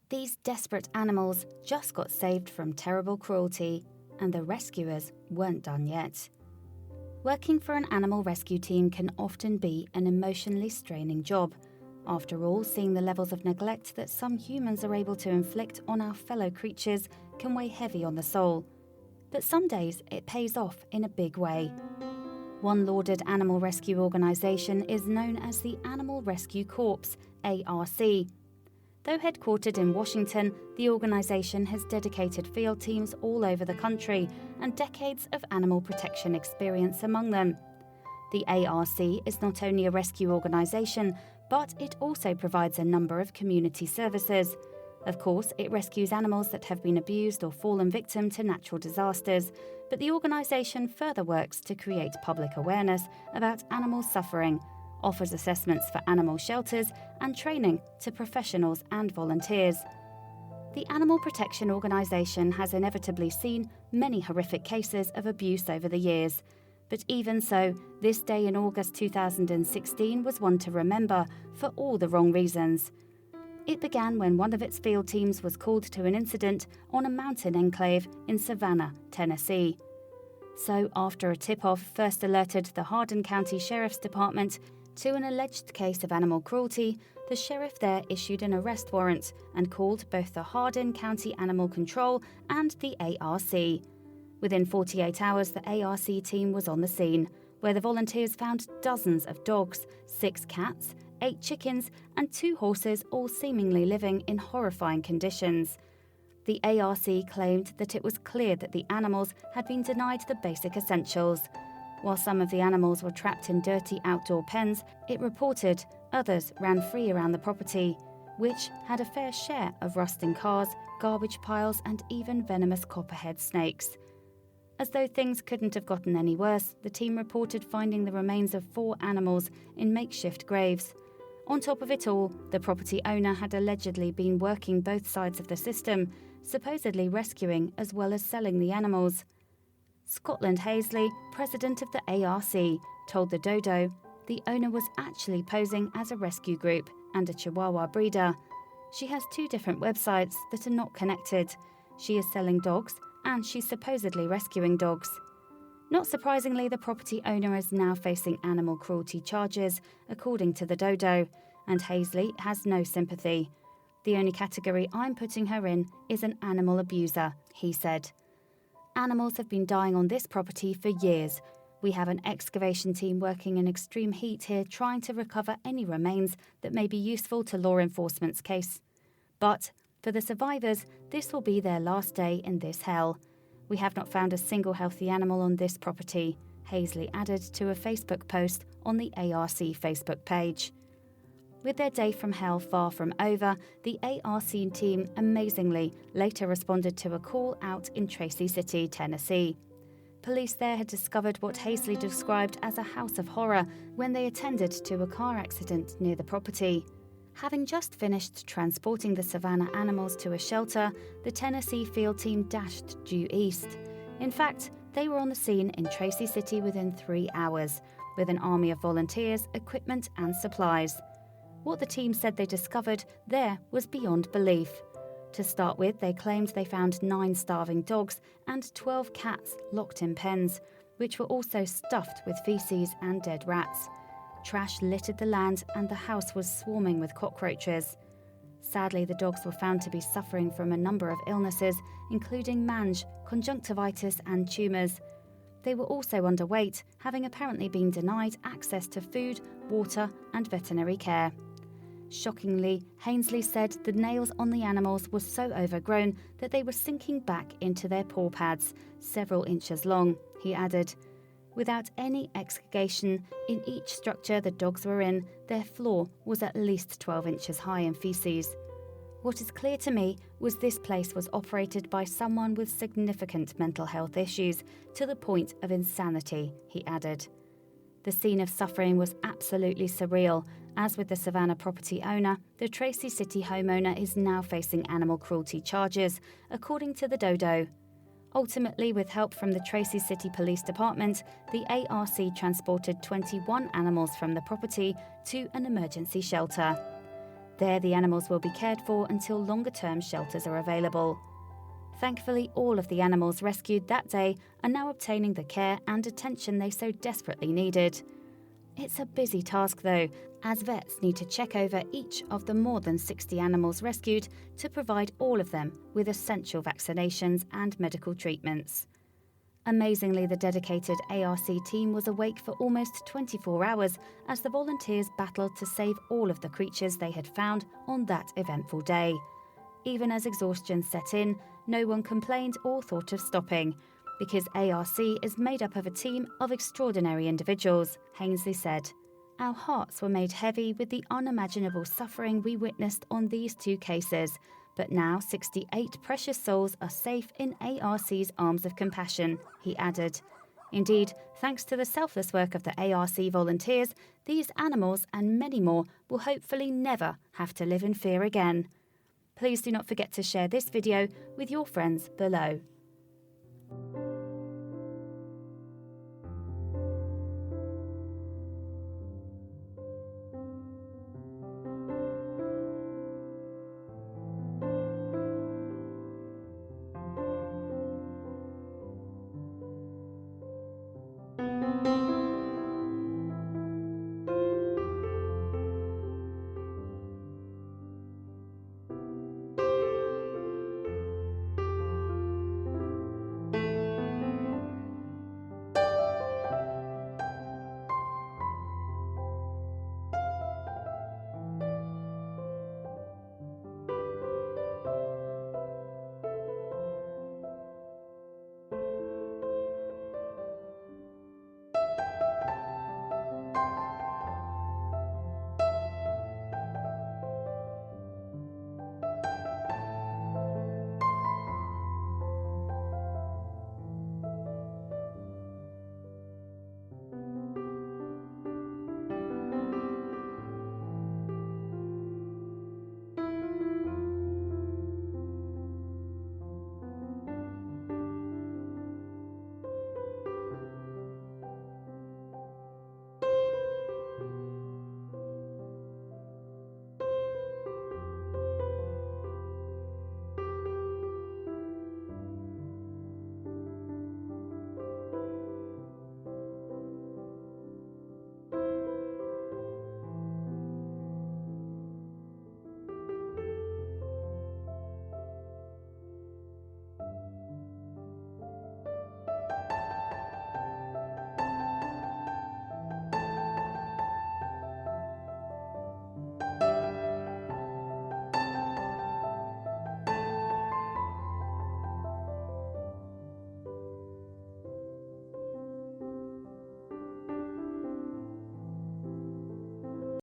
These desperate animals just got saved from terrible cruelty, and the rescuers weren't done yet. Working for an animal rescue team can often be an emotionally straining job. After all, seeing the levels of neglect that some humans are able to inflict on our fellow creatures can weigh heavy on the soul. But some days it pays off in a big way. One lauded animal rescue organisation is known as the Animal Rescue Corps, ARC. Though headquartered in Washington, the organisation has dedicated field teams all over the country and decades of animal protection experience among them. The ARC is not only a rescue organisation, but it also provides a number of community services. Of course, it rescues animals that have been abused or fallen victim to natural disasters, but the organisation further works to create public awareness about animal suffering, offers assessments for animal shelters and training to professionals and volunteers. The Animal Protection Organisation has inevitably seen many horrific cases of abuse over the years. But even so, this day in August 2016 was one to remember for all the wrong reasons. It began when one of its field teams was called to an incident on a mountain enclave in Savannah, Tennessee. So, after a tip-off first alerted the Hardin County Sheriff's Department to an alleged case of animal cruelty, the sheriff there issued an arrest warrant and called both the Hardin County Animal Control and the ARC. Within 48 hours, the ARC team was on the scene, where the volunteers found dozens of dogs, 6 cats, 8 chickens, and 2 horses, all seemingly living in horrifying conditions. The ARC claimed that it was clear that the animals had been denied the basic essentials. While some of the animals were trapped in dirty outdoor pens, it reported others ran free around the property, which had a fair share of rusting cars, garbage piles, and even venomous copperhead snakes. As though things couldn't have gotten any worse, the team reported finding the remains of 4 animals in makeshift graves. On top of it all, the property owner had allegedly been working both sides of the system, supposedly rescuing as well as selling the animals. Scotland Hazley, president of the ARC, told the Dodo the owner was actually posing as a rescue group and a Chihuahua breeder. She has 2 different websites that are not connected. She is selling dogs and she's supposedly rescuing dogs. Not surprisingly, the property owner is now facing animal cruelty charges, according to the Dodo, and Hazley has no sympathy. "The only category I'm putting her in is an animal abuser," he said. "Animals have been dying on this property for years. We have an excavation team working in extreme heat here trying to recover any remains that may be useful to law enforcement's case. But for the survivors, this will be their last day in this hell. We have not found a single healthy animal on this property," Hazley added to a Facebook post on the ARC Facebook page. With their day from hell far from over, the ARC team amazingly later responded to a call out in Tracy City, Tennessee. Police there had discovered what Hazley described as a house of horror when they attended to a car accident near the property. Having just finished transporting the Savannah animals to a shelter, the Tennessee field team dashed due east. In fact, they were on the scene in Tracy City within 3 hours, with an army of volunteers, equipment and supplies. What the team said they discovered there was beyond belief. To start with, they claimed they found 9 starving dogs and 12 cats locked in pens, which were also stuffed with feces and dead rats. Trash littered the land and the house was swarming with cockroaches. Sadly, the dogs were found to be suffering from a number of illnesses, including mange, conjunctivitis and tumours. They were also underweight, having apparently been denied access to food, water and veterinary care. Shockingly, Hazley said the nails on the animals were so overgrown that they were sinking back into their paw pads, several inches long, he added. Without any excavation in each structure the dogs were in, their floor was at least 12 inches high in feces. What is clear to me was this place was operated by someone with significant mental health issues to the point of insanity, he added. The scene of suffering was absolutely surreal. As with the Savannah property owner, the Tracy City homeowner is now facing animal cruelty charges, according to the Dodo. Ultimately, with help from the Tracy City Police Department, the ARC transported 21 animals from the property to an emergency shelter. There, the animals will be cared for until longer-term shelters are available. Thankfully, all of the animals rescued that day are now obtaining the care and attention they so desperately needed. It's a busy task though, as vets need to check over each of the more than 60 animals rescued to provide all of them with essential vaccinations and medical treatments. Amazingly, the dedicated ARC team was awake for almost 24 hours as the volunteers battled to save all of the creatures they had found on that eventful day. Even as exhaustion set in, no one complained or thought of stopping, because ARC is made up of a team of extraordinary individuals, Hainsley said. Our hearts were made heavy with the unimaginable suffering we witnessed on these two cases, but now 68 precious souls are safe in ARC's arms of compassion, he added. Indeed, thanks to the selfless work of the ARC volunteers, these animals and many more will hopefully never have to live in fear again. Please do not forget to share this video with your friends below.